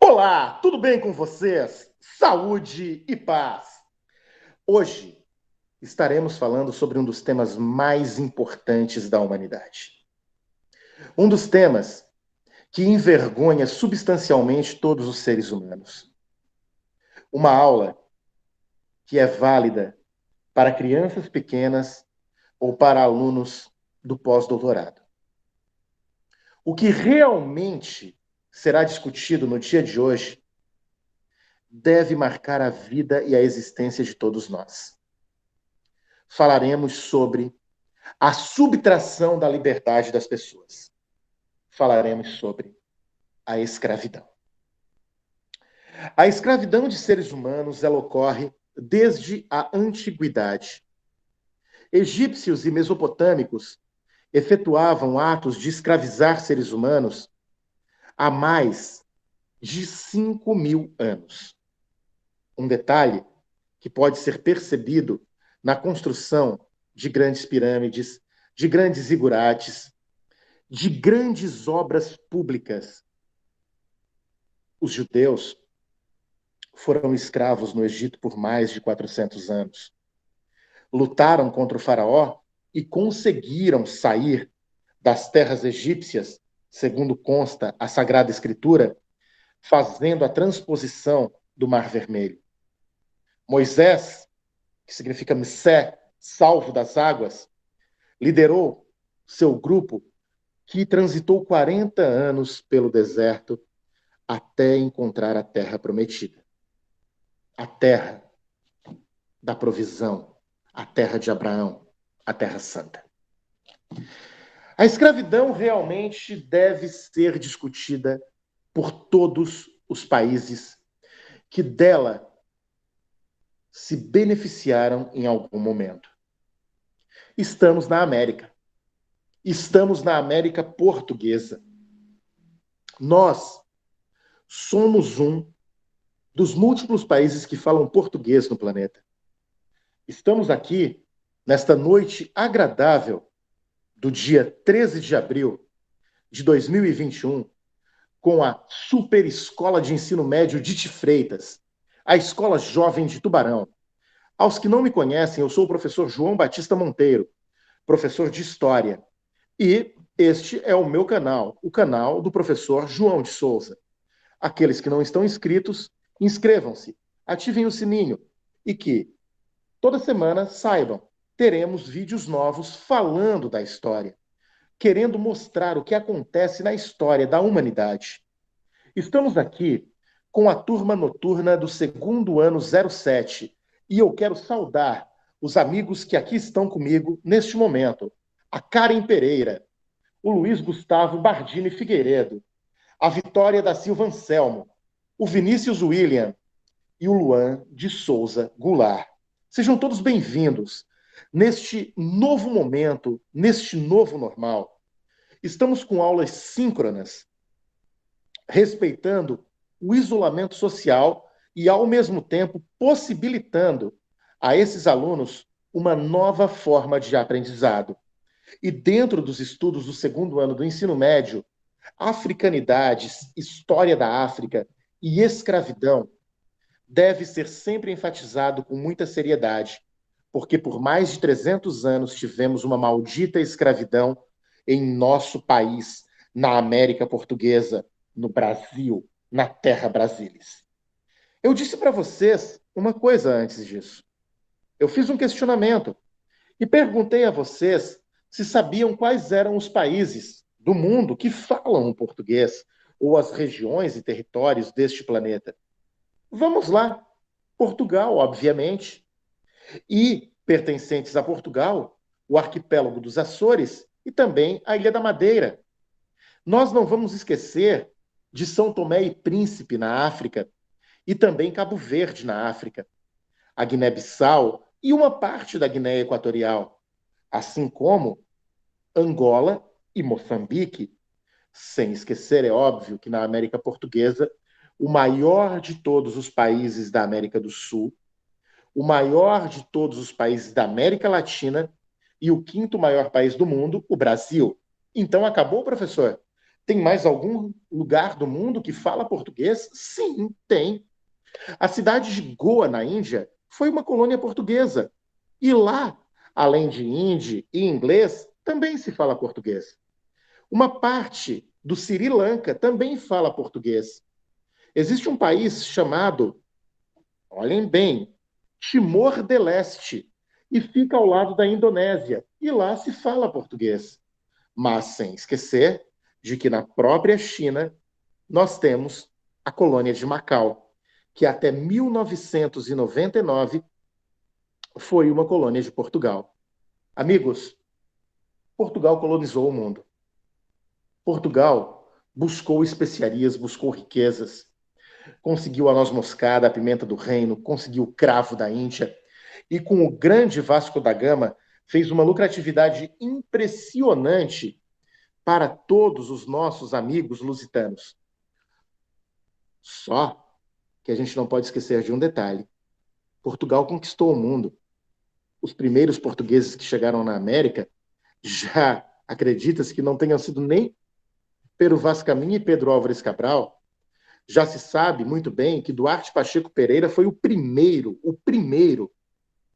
Olá, tudo bem com vocês? Saúde e paz. Hoje estaremos falando sobre um dos temas mais importantes da humanidade. Um dos temas que envergonha substancialmente todos os seres humanos. Uma aula que é válida para crianças pequenas ou para alunos do pós-doutorado. O que realmente será discutido no dia de hoje deve marcar a vida e a existência de todos nós. Falaremos sobre a subtração da liberdade das pessoas. Falaremos sobre a escravidão. A escravidão de seres humanos, ela ocorre desde a antiguidade. Egípcios e mesopotâmicos efetuavam atos de escravizar seres humanos há mais de 5.000 anos. Um detalhe que pode ser percebido na construção de grandes pirâmides, de grandes zigurates, de grandes obras públicas. Os judeus foram escravos no Egito por mais de 400 anos. Lutaram contra o faraó e conseguiram sair das terras egípcias, segundo consta a Sagrada Escritura, fazendo a transposição do Mar Vermelho. Moisés, que significa Messé, salvo das águas, liderou seu grupo que transitou 40 anos pelo deserto até encontrar a terra prometida. A terra da provisão, a terra de Abraão, a terra santa. A escravidão realmente deve ser discutida por todos os países que dela se beneficiaram em algum momento. Estamos na América. Estamos na América Portuguesa. Nós somos um dos múltiplos países que falam português no planeta. Estamos aqui nesta noite agradável do dia 13 de abril de 2021 com a Super Escola de Ensino Médio Dite Freitas, a Escola Jovem de Tubarão. Aos que não me conhecem, eu sou o professor João Batista Monteiro, professor de História. E este é o meu canal, o canal do professor João de Souza. Aqueles que não estão inscritos, inscrevam-se, ativem o sininho e que toda semana saibam, teremos vídeos novos falando da história, querendo mostrar o que acontece na história da humanidade. Estamos aqui com a turma noturna do segundo ano 07 e eu quero saudar os amigos que aqui estão comigo neste momento. A Karen Pereira, o Luiz Gustavo Bardini Figueiredo, a Vitória da Silva Anselmo, o Vinícius William e o Luan de Souza Goulart. Sejam todos bem-vindos neste novo momento, neste novo normal. Estamos com aulas síncronas, respeitando o isolamento social e, ao mesmo tempo, possibilitando a esses alunos uma nova forma de aprendizado. E dentro dos estudos do segundo ano do ensino médio, africanidades, história da África e escravidão deve ser sempre enfatizado com muita seriedade, porque por mais de 300 anos tivemos uma maldita escravidão em nosso país, na América Portuguesa, no Brasil, na terra Brasilis. Eu disse para vocês uma coisa antes disso. Eu fiz um questionamento e perguntei a vocês se sabiam quais eram os países do mundo que falam o português ou as regiões e territórios deste planeta. Vamos lá. Portugal, obviamente, e pertencentes a Portugal, o arquipélago dos Açores e também a Ilha da Madeira. Nós não vamos esquecer de São Tomé e Príncipe, na África, e também Cabo Verde, na África, a Guiné-Bissau e uma parte da Guiné Equatorial, assim como Angola e Moçambique, sem esquecer, é óbvio, que na América Portuguesa, o maior de todos os países da América do Sul, o maior de todos os países da América Latina e o quinto maior país do mundo, o Brasil. Então, acabou, professor? Tem mais algum lugar do mundo que fala português? Sim, tem. A cidade de Goa, na Índia, foi uma colônia portuguesa. E lá, além de hindi e inglês, também se fala português. Uma parte do Sri Lanka também fala português. Existe um país chamado, olhem bem, Timor-Leste, e fica ao lado da Indonésia. E lá se fala português. Mas sem esquecer de que na própria China nós temos a colônia de Macau, que até 1999 foi uma colônia de Portugal. Amigos, Portugal colonizou o mundo. Portugal buscou especiarias, buscou riquezas, conseguiu a noz moscada, a pimenta do reino, conseguiu o cravo da Índia, e com o grande Vasco da Gama fez uma lucratividade impressionante para todos os nossos amigos lusitanos. Só que a gente não pode esquecer de um detalhe. Portugal conquistou o mundo. Os primeiros portugueses que chegaram na América, já acredita-se que não tenham sido nem Pero Vaz Caminha e Pedro Álvares Cabral. Já se sabe muito bem que Duarte Pacheco Pereira foi o primeiro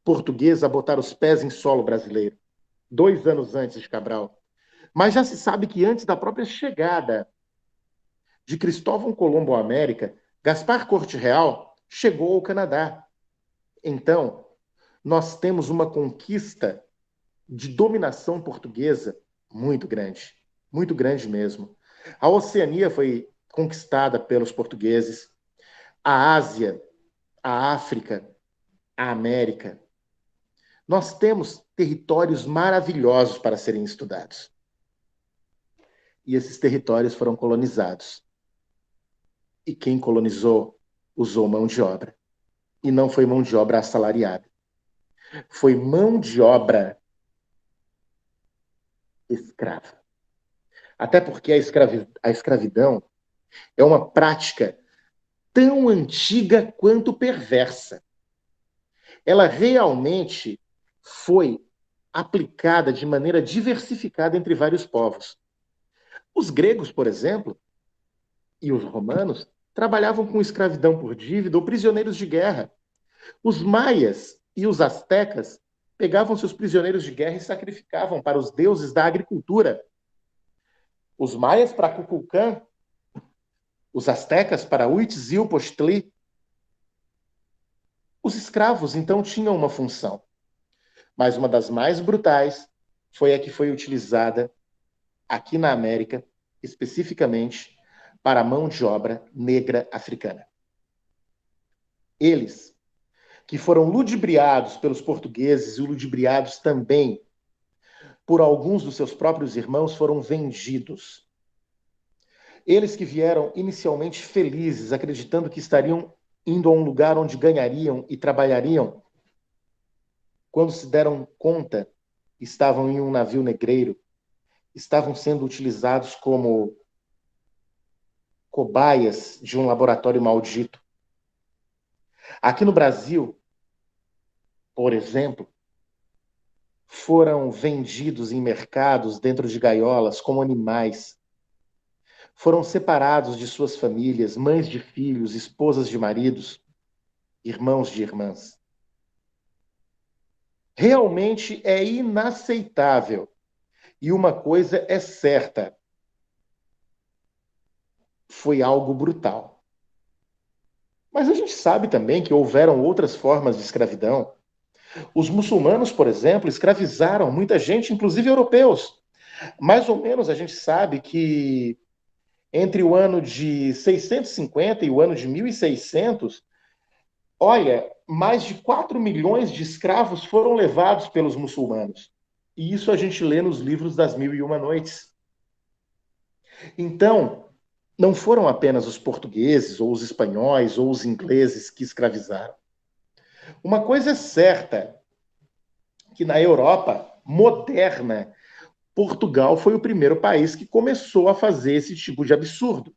português a botar os pés em solo brasileiro, 2 anos antes de Cabral. Mas já se sabe que antes da própria chegada de Cristóvão Colombo à América, Gaspar Corte Real chegou ao Canadá. Então, nós temos uma conquista de dominação portuguesa muito grande mesmo. A Oceania foi conquistada pelos portugueses, a Ásia, a África, a América. Nós temos territórios maravilhosos para serem estudados. E esses territórios foram colonizados. E quem colonizou usou mão de obra. E não foi mão de obra assalariada. Foi mão de obra escrava. Até porque a escravidão é uma prática tão antiga quanto perversa. Ela realmente foi aplicada de maneira diversificada entre vários povos. Os gregos, por exemplo, e os romanos trabalhavam com escravidão por dívida ou prisioneiros de guerra. Os maias e os astecas pegavam seus prisioneiros de guerra e sacrificavam para os deuses da agricultura. Os maias para Kukulcán, os astecas para Huitzilpochtli. Os escravos, então, tinham uma função. Mas uma das mais brutais foi a que foi utilizada aqui na América, especificamente para a mão de obra negra africana. Eles, que foram ludibriados pelos portugueses e ludibriados também por alguns dos seus próprios irmãos, foram vendidos. Eles que vieram inicialmente felizes, acreditando que estariam indo a um lugar onde ganhariam e trabalhariam, quando se deram conta, estavam em um navio negreiro, estavam sendo utilizados como cobaias de um laboratório maldito. Aqui no Brasil, por exemplo, foram vendidos em mercados dentro de gaiolas como animais. Foram separados de suas famílias, mães de filhos, esposas de maridos, irmãos de irmãs. Realmente é inaceitável. E uma coisa é certa: foi algo brutal. Mas a gente sabe também que houveram outras formas de escravidão. Os muçulmanos, por exemplo, escravizaram muita gente, inclusive europeus. Mais ou menos a gente sabe que entre o ano de 650 e o ano de 1600, olha, mais de 4 milhões de escravos foram levados pelos muçulmanos. E isso a gente lê nos livros das Mil e Uma Noites. Então, não foram apenas os portugueses, ou os espanhóis, ou os ingleses que escravizaram. Uma coisa é certa, que na Europa moderna, Portugal foi o primeiro país que começou a fazer esse tipo de absurdo,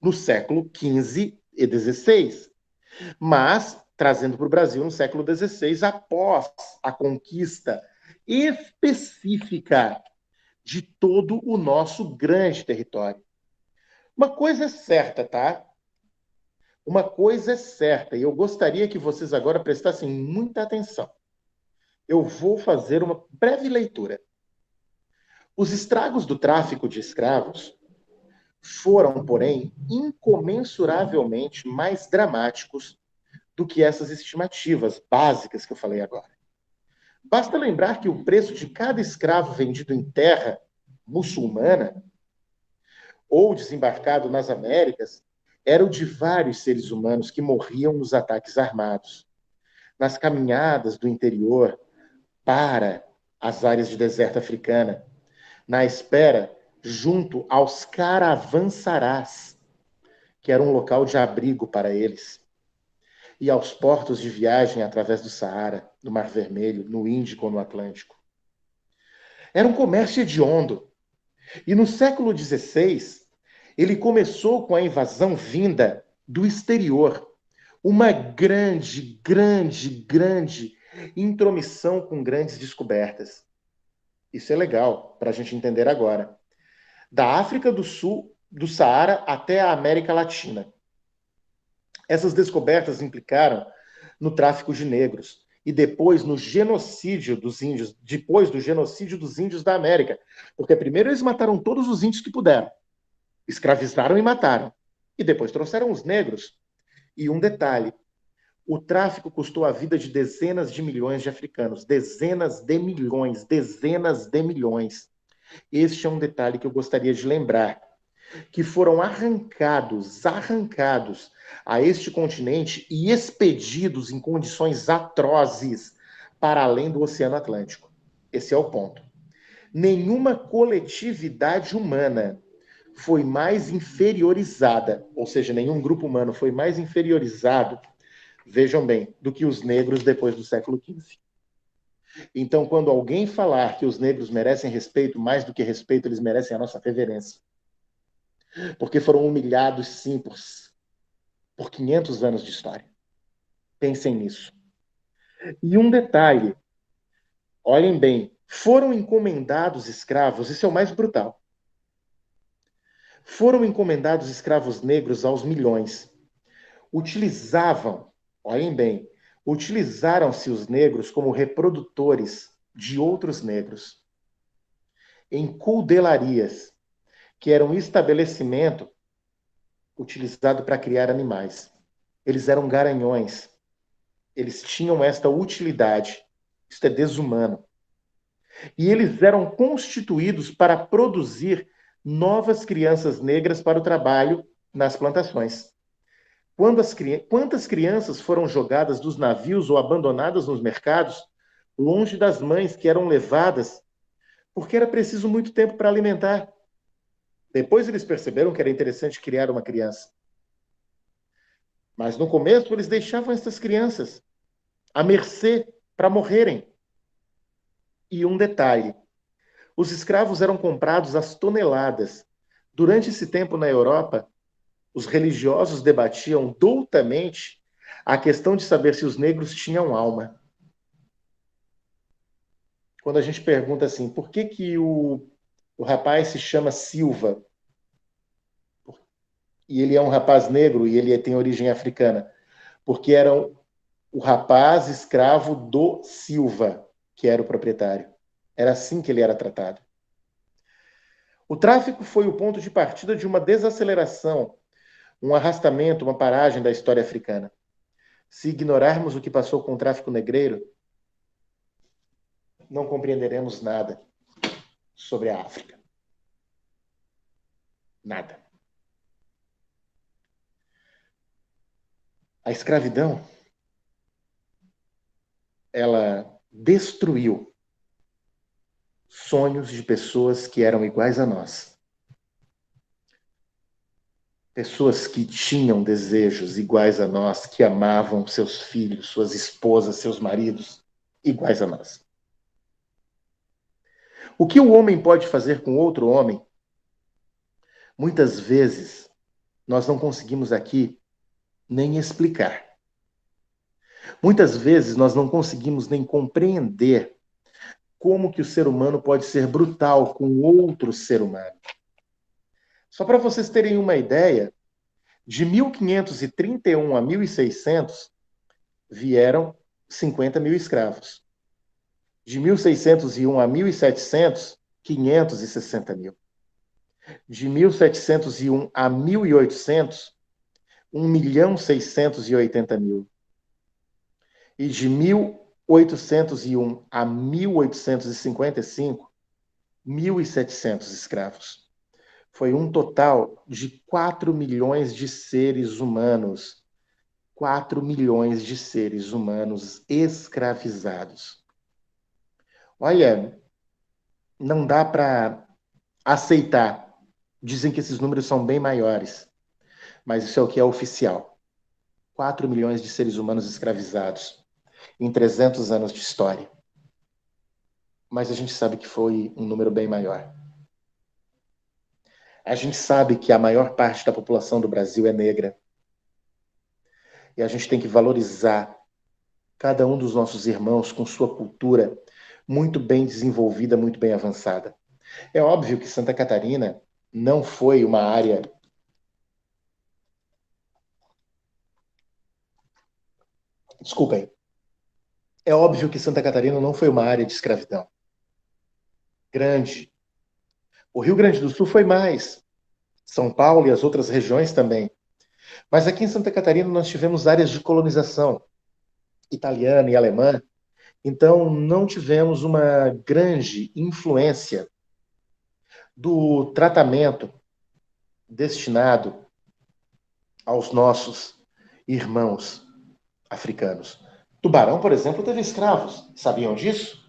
no século XV e XVI. Mas, trazendo para o Brasil no século XVI, após a conquista específica de todo o nosso grande território. Uma coisa é certa, tá? Uma coisa é certa, e eu gostaria que vocês agora prestassem muita atenção. Eu vou fazer uma breve leitura. Os estragos do tráfico de escravos foram, porém, incomensuravelmente mais dramáticos do que essas estimativas básicas que eu falei agora. Basta lembrar que o preço de cada escravo vendido em terra muçulmana ou desembarcado nas Américas era o de vários seres humanos que morriam nos ataques armados, nas caminhadas do interior para as áreas de deserto africana, na espera junto aos caravançarás, que era um local de abrigo para eles, e aos portos de viagem através do Saara, do Mar Vermelho, no Índico ou no Atlântico. Era um comércio hediondo. E no século XVI, ele começou com a invasão vinda do exterior. Uma grande intromissão com grandes descobertas. Isso é legal para a gente entender agora. Da África do Sul, do Saara até a América Latina. Essas descobertas implicaram no tráfico de negros e depois no genocídio dos índios, depois do genocídio dos índios da América. Porque primeiro eles mataram todos os índios que puderam, escravizaram e mataram, e depois trouxeram os negros. E um detalhe, o tráfico custou a vida de dezenas de milhões de africanos, dezenas de milhões. Este é um detalhe que eu gostaria de lembrar, que foram arrancados a este continente e expedidos em condições atrozes para além do Oceano Atlântico. Esse é o ponto. Nenhuma coletividade humana foi mais inferiorizada, ou seja, nenhum grupo humano foi mais inferiorizado, vejam bem, do que os negros depois do século XV. Então, quando alguém falar que os negros merecem respeito, mais do que respeito, eles merecem a nossa reverência. Porque foram humilhados, sim, por 500 anos de história. Pensem nisso. E um detalhe, olhem bem, foram encomendados escravos, isso é o mais brutal. Foram encomendados escravos negros aos milhões. Olhem bem, utilizaram-se os negros como reprodutores de outros negros. Em culdelarias, que era um estabelecimento utilizado para criar animais. Eles eram garanhões. Eles tinham esta utilidade. Isso é desumano. E eles eram constituídos para produzir novas crianças negras para o trabalho nas plantações. Quantas crianças foram jogadas dos navios ou abandonadas nos mercados, longe das mães que eram levadas, porque era preciso muito tempo para alimentar. Depois eles perceberam que era interessante criar uma criança. Mas no começo eles deixavam essas crianças à mercê para morrerem. E um detalhe, os escravos eram comprados às toneladas. Durante esse tempo na Europa, os religiosos debatiam doutamente a questão de saber se os negros tinham alma. Quando a gente pergunta assim, por que o rapaz se chama Silva? E ele é um rapaz negro e ele tem origem africana. Porque era o rapaz escravo do Silva, que era o proprietário. Era assim que ele era tratado. O tráfico foi o ponto de partida de uma desaceleração, um arrastamento, uma paragem da história africana. Se ignorarmos o que passou com o tráfico negreiro, não compreenderemos nada sobre a África. Nada. A escravidão, ela destruiu sonhos de pessoas que eram iguais a nós. Pessoas que tinham desejos iguais a nós, que amavam seus filhos, suas esposas, seus maridos, iguais a nós. O que o homem pode fazer com outro homem, muitas vezes, nós não conseguimos aqui nem explicar. Muitas vezes nós não conseguimos nem compreender como que o ser humano pode ser brutal com outro ser humano. Só para vocês terem uma ideia, de 1531 a 1600 vieram 50 mil escravos. De 1601 a 1700, 560 mil. De 1701 a 1800, 1.680.000. E de 1801 a 1855, 1.700 escravos. Foi um total de 4 milhões de seres humanos. 4 milhões de seres humanos escravizados. Olha, não dá para aceitar. Dizem que esses números são bem maiores, mas isso é o que é oficial. 4 milhões de seres humanos escravizados em 300 anos de história. Mas a gente sabe que foi um número bem maior. A gente sabe que a maior parte da população do Brasil é negra. E a gente tem que valorizar cada um dos nossos irmãos com sua cultura muito bem desenvolvida, muito bem avançada. É óbvio que Santa Catarina não foi uma área... Desculpem. É óbvio que Santa Catarina não foi uma área de escravidão grande. O Rio Grande do Sul foi mais. São Paulo e as outras regiões também. Mas aqui em Santa Catarina nós tivemos áreas de colonização italiana e alemã. Então não tivemos uma grande influência do tratamento destinado aos nossos irmãos africanos. Tubarão, por exemplo, teve escravos. Sabiam disso?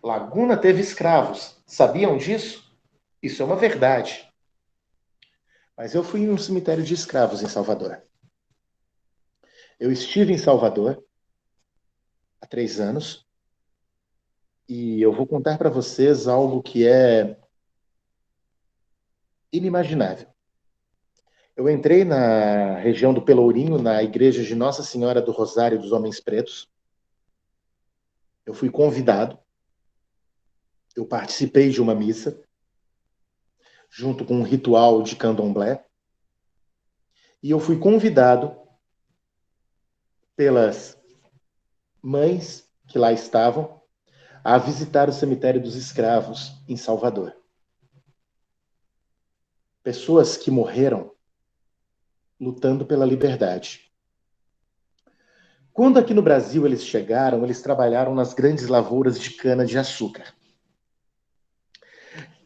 Laguna teve escravos. Sabiam disso? Isso é uma verdade. Mas eu fui em um cemitério de escravos em Salvador. Eu estive em Salvador há 3 anos e eu vou contar para vocês algo que é inimaginável. Eu entrei na região do Pelourinho, na igreja de Nossa Senhora do Rosário dos Homens Pretos. Eu fui convidado. Eu participei de uma missa, junto com um ritual de candomblé. E eu fui convidado pelas mães que lá estavam a visitar o cemitério dos escravos em Salvador. Pessoas que morreram lutando pela liberdade. Quando aqui no Brasil eles chegaram, eles trabalharam nas grandes lavouras de cana-de-açúcar.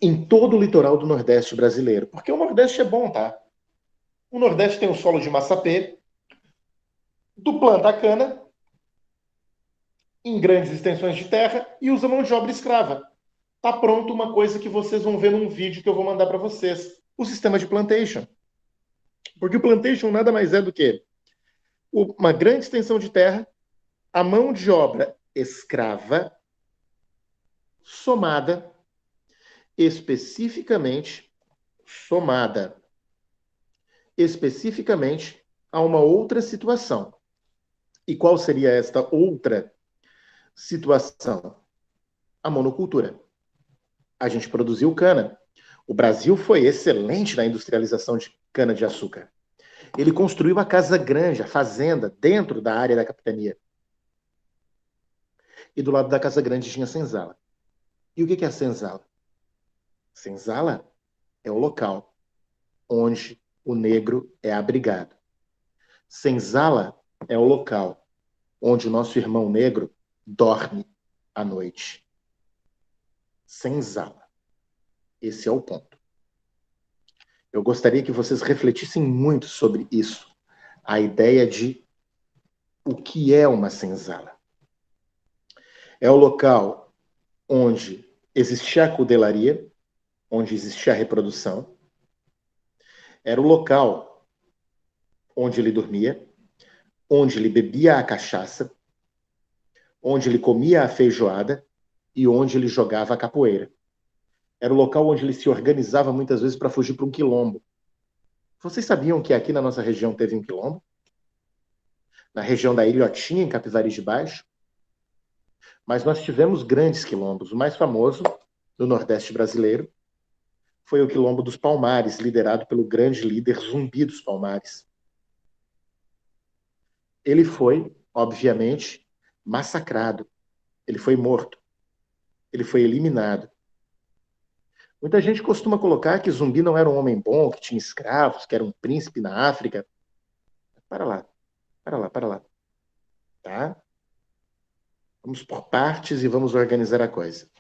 Em todo o litoral do Nordeste brasileiro. Porque o Nordeste é bom, tá? O Nordeste tem um solo de massapê, tu planta a cana em grandes extensões de terra e usa mão de obra escrava. Tá pronto uma coisa que vocês vão ver num vídeo que eu vou mandar para vocês. O sistema de plantation. Porque o plantation nada mais é do que uma grande extensão de terra, a mão de obra escrava, somada especificamente a uma outra situação. E qual seria esta outra situação? A monocultura. A gente produziu cana. O Brasil foi excelente na industrialização de cana-de-açúcar. Ele construiu a casa grande, a fazenda, dentro da área da capitania. E do lado da casa grande tinha a senzala. E o que é a senzala? Senzala é o local onde o negro é abrigado. Senzala é o local onde o nosso irmão negro dorme à noite. Senzala. Esse é o ponto. Eu gostaria que vocês refletissem muito sobre isso. A ideia de o que é uma senzala. É o local onde existia a cudelaria, onde existia a reprodução. Era o local onde ele dormia, onde ele bebia a cachaça, onde ele comia a feijoada e onde ele jogava a capoeira. Era o local onde ele se organizava muitas vezes para fugir para um quilombo. Vocês sabiam que aqui na nossa região teve um quilombo? Na região da Ilhotinha, em Capivari de Baixo? Mas nós tivemos grandes quilombos. O mais famoso, do Nordeste brasileiro, foi o Quilombo dos Palmares, liderado pelo grande líder Zumbi dos Palmares. Ele foi, obviamente, massacrado. Ele foi morto. Ele foi eliminado. Muita gente costuma colocar que Zumbi não era um homem bom, que tinha escravos, que era um príncipe na África. Para lá, para lá, para lá. Tá? Vamos por partes e vamos organizar a coisa.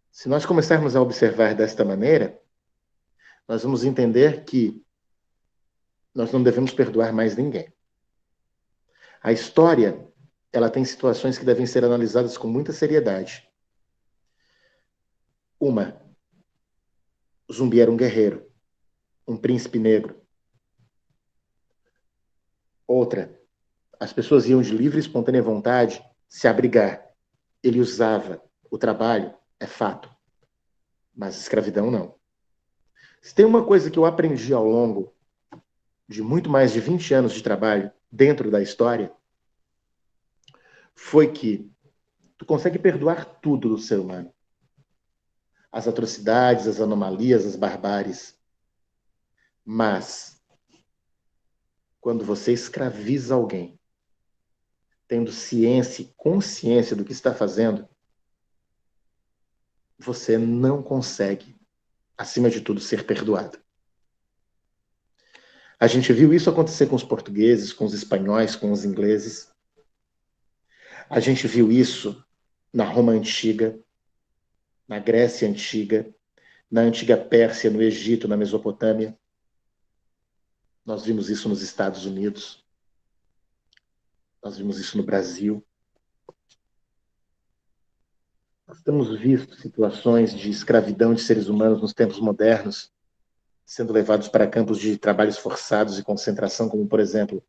Se nós começarmos a observar desta maneira, nós vamos entender que nós não devemos perdoar mais ninguém. A história, ela tem situações que devem ser analisadas com muita seriedade. Uma, Zumbi era um guerreiro, um príncipe negro. Outra, as pessoas iam de livre e espontânea vontade se abrigar. Ele usava o trabalho, é fato, mas escravidão não. Se tem uma coisa que eu aprendi ao longo de muito mais de 20 anos de trabalho dentro da história, foi que tu consegue perdoar tudo do ser humano. As atrocidades, as anomalias, as barbáries. Mas, quando você escraviza alguém, tendo ciência e consciência do que está fazendo, você não consegue, acima de tudo, ser perdoado. A gente viu isso acontecer com os portugueses, com os espanhóis, com os ingleses. A gente viu isso na Roma Antiga, na Grécia Antiga, na Antiga Pérsia, no Egito, na Mesopotâmia. Nós vimos isso nos Estados Unidos. Nós vimos isso no Brasil. Nós temos visto situações de escravidão de seres humanos nos tempos modernos, sendo levados para campos de trabalhos forçados e concentração, como, por exemplo,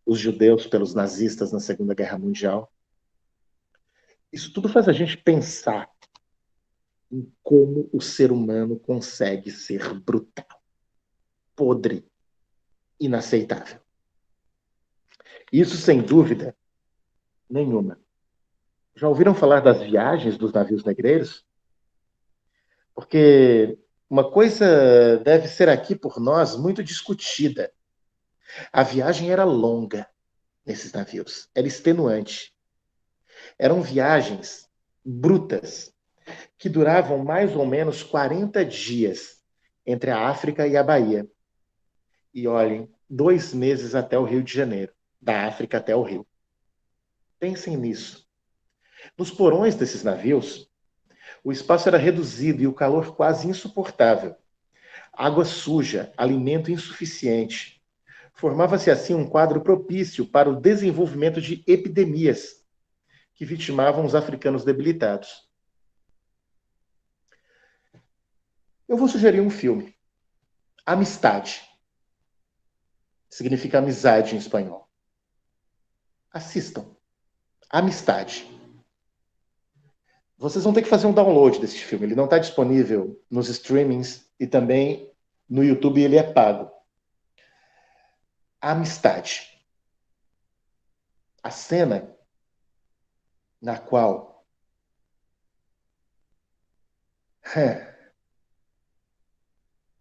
os judeus pelos nazistas na Segunda Guerra Mundial. Isso tudo faz a gente pensar em como o ser humano consegue ser brutal, podre, inaceitável. Isso, sem dúvida nenhuma. Já ouviram falar das viagens dos navios negreiros? Porque uma coisa deve ser aqui por nós muito discutida. A viagem era longa nesses navios, era extenuante. Eram viagens brutas, que duravam mais ou menos 40 dias entre a África e a Bahia. E olhem, 2 meses até o Rio de Janeiro, da África até o Rio. Pensem nisso. Nos porões desses navios, o espaço era reduzido e o calor quase insuportável. Água suja, alimento insuficiente. Formava-se assim um quadro propício para o desenvolvimento de epidemias que vitimavam os africanos debilitados. Eu vou sugerir um filme. Amistade. Significa amizade em espanhol. Assistam. Amistade. Vocês vão ter que fazer um download desse filme. Ele não está disponível nos streamings e também no YouTube ele é pago. Amistade. A cena na qual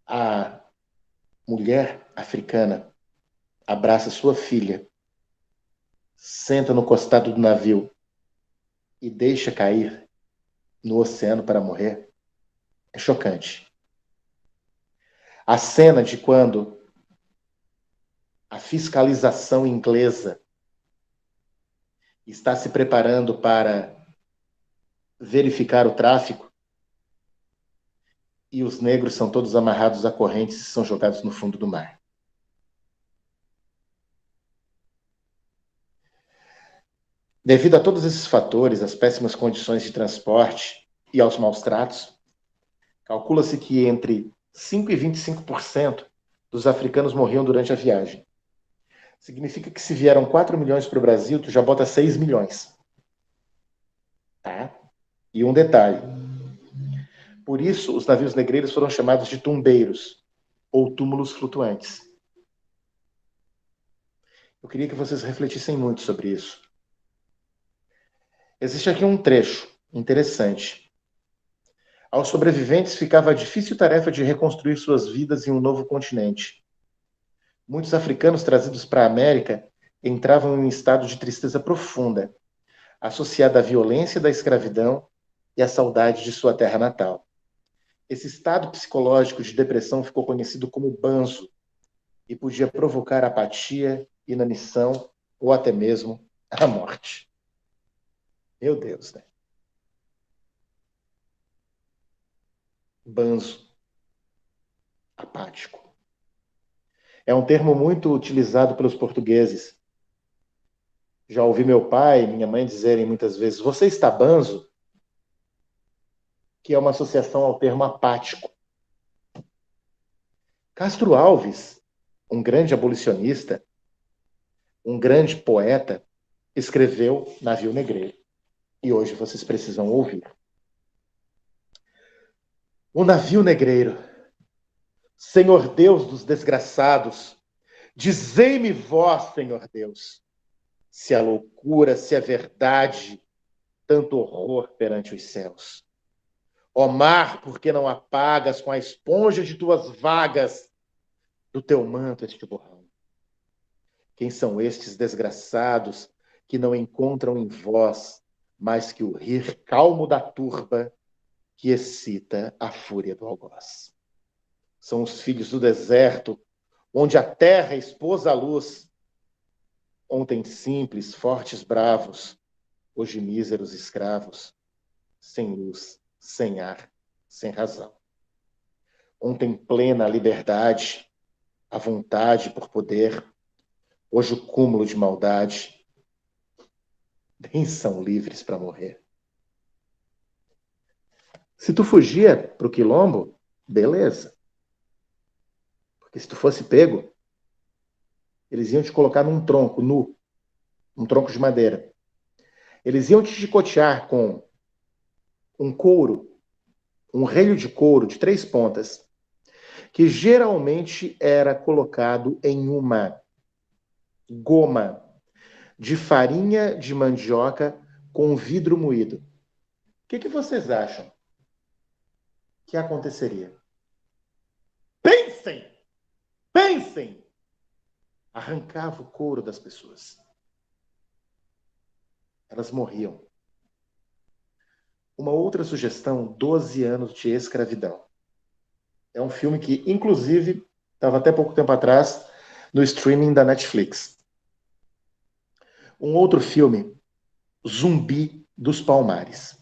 a mulher africana abraça sua filha, senta no costado do navio e deixa cair no oceano para morrer, é chocante. A cena de quando a fiscalização inglesa está se preparando para verificar o tráfico e os negros são todos amarrados a correntes e são jogados no fundo do mar. Devido a todos esses fatores, as péssimas condições de transporte e aos maus tratos, calcula-se que entre 5% e 25% dos africanos morriam durante a viagem. Significa que se vieram 4 milhões para o Brasil, tu já bota 6 milhões. Tá? E um detalhe. Por isso, os navios negreiros foram chamados de tumbeiros, ou túmulos flutuantes. Eu queria que vocês refletissem muito sobre isso. Existe aqui um trecho interessante. Aos sobreviventes ficava a difícil tarefa de reconstruir suas vidas em um novo continente. Muitos africanos trazidos para a América entravam em um estado de tristeza profunda, associada à violência da escravidão e à saudade de sua terra natal. Esse estado psicológico de depressão ficou conhecido como banzo e podia provocar apatia, inanição ou até mesmo a morte. Meu Deus, né? Banzo, apático. É um termo muito utilizado pelos portugueses. Já ouvi meu pai e minha mãe dizerem muitas vezes: "Você está banzo?", que é uma associação ao termo apático. Castro Alves, um grande abolicionista, um grande poeta, escreveu Navio Negreiro. E hoje vocês precisam ouvir. O navio negreiro, Senhor Deus dos desgraçados, dizei-me vós, Senhor Deus, se a loucura, se a verdade, tanto horror perante os céus. Ó mar, por que não apagas com a esponja de tuas vagas do teu manto este borrão? Quem são estes desgraçados que não encontram em vós mais que o rir calmo da turba que excita a fúria do algoz? São os filhos do deserto, onde a terra expôs a luz. Ontem simples, fortes, bravos, hoje míseros escravos, sem luz, sem ar, sem razão. Ontem plena a liberdade, a vontade por poder, hoje o cúmulo de maldade, nem são livres para morrer. Se tu fugia pro quilombo, beleza. Porque se tu fosse pego, eles iam te colocar num tronco nu, um tronco de madeira. Eles iam te chicotear com um couro, um relho de couro de 3 pontas, que geralmente era colocado em uma goma de farinha de mandioca com vidro moído. O que vocês acham que aconteceria? Pensem! Pensem! Arrancava o couro das pessoas. Elas morriam. Uma outra sugestão, 12 anos de escravidão. É um filme que, inclusive, estava até pouco tempo atrás no streaming da Netflix. Um outro filme, Zumbi dos Palmares.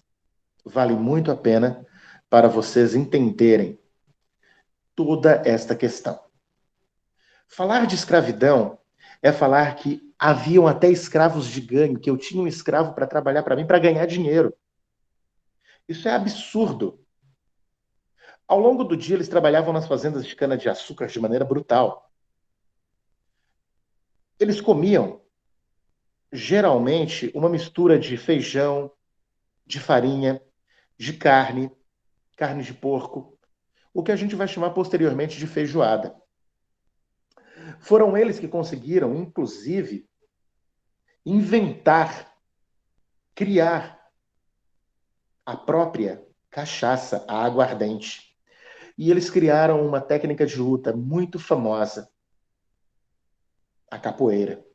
Vale muito a pena para vocês entenderem toda esta questão. Falar de escravidão é falar que haviam até escravos de ganho, que eu tinha um escravo para trabalhar para mim, para ganhar dinheiro. Isso é absurdo. Ao longo do dia, eles trabalhavam nas fazendas de cana-de-açúcar de maneira brutal. Eles comiam, geralmente, uma mistura de feijão, de farinha, de carne, carne de porco, o que a gente vai chamar posteriormente de feijoada. Foram eles que conseguiram, inclusive, inventar, criar a própria cachaça, a aguardente. E eles criaram uma técnica de luta muito famosa, a capoeira,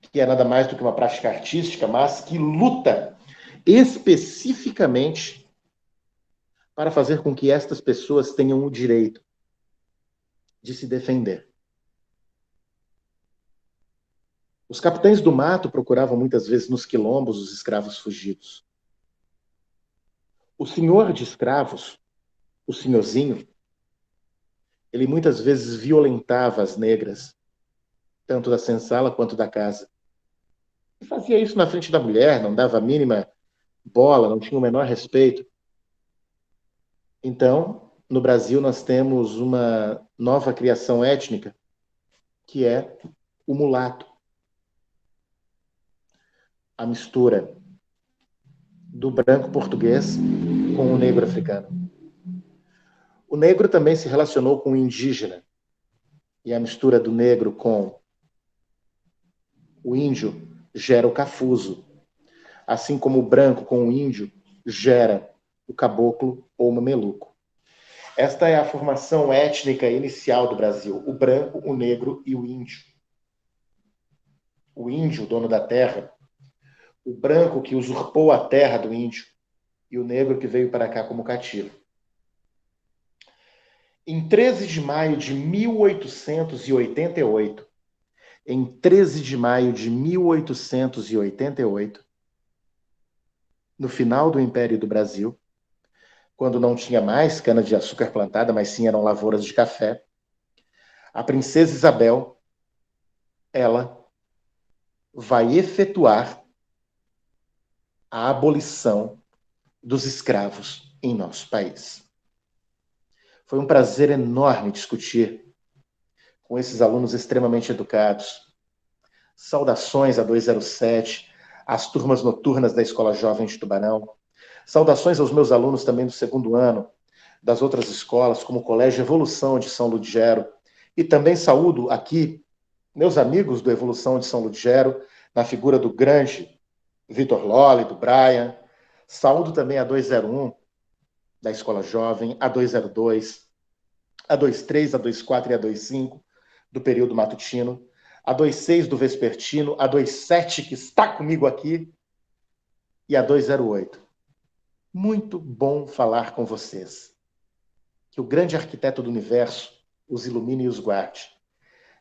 que é nada mais do que uma prática artística, mas que luta especificamente para fazer com que estas pessoas tenham o direito de se defender. Os capitães do mato procuravam muitas vezes nos quilombos os escravos fugidos. O senhor de escravos, o senhorzinho, ele muitas vezes violentava as negras, tanto da senzala quanto da casa. E fazia isso na frente da mulher, não dava a mínima bola, não tinha o menor respeito. Então, no Brasil, nós temos uma nova criação étnica, que é o mulato. A mistura do branco português com o negro africano. O negro também se relacionou com o indígena, e a mistura do negro com o índio gera o cafuzo, assim como o branco com o índio gera o caboclo ou o mameluco. Esta é a formação étnica inicial do Brasil: o branco, o negro e o índio. O índio, dono da terra, o branco que usurpou a terra do índio e o negro que veio para cá como cativo. Em 13 de maio de 1888, em 13 de maio de 1888, no final do Império do Brasil, quando não tinha mais cana-de-açúcar plantada, mas sim eram lavouras de café, a princesa Isabel, ela vai efetuar a abolição dos escravos em nosso país. Foi um prazer enorme discutir com esses alunos extremamente educados. Saudações a 207, às turmas noturnas da Escola Jovem de Tubarão. Saudações aos meus alunos também do segundo ano, das outras escolas, como o Colégio Evolução de São Ludgero. E também saúdo aqui meus amigos do Evolução de São Ludgero, na figura do grande Vitor Lolli, do Brian. Saúdo também a 201 da Escola Jovem, a 202, a 23, a 24 e a 25 do período matutino, a 26 do vespertino, a 27 que está comigo aqui e a 208. Muito bom falar com vocês. Que o grande arquiteto do universo os ilumine e os guarde,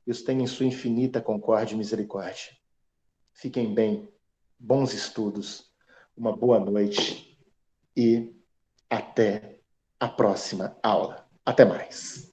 e os tenha em sua infinita concórdia e misericórdia. Fiquem bem, bons estudos, uma boa noite e até a próxima aula. Até mais.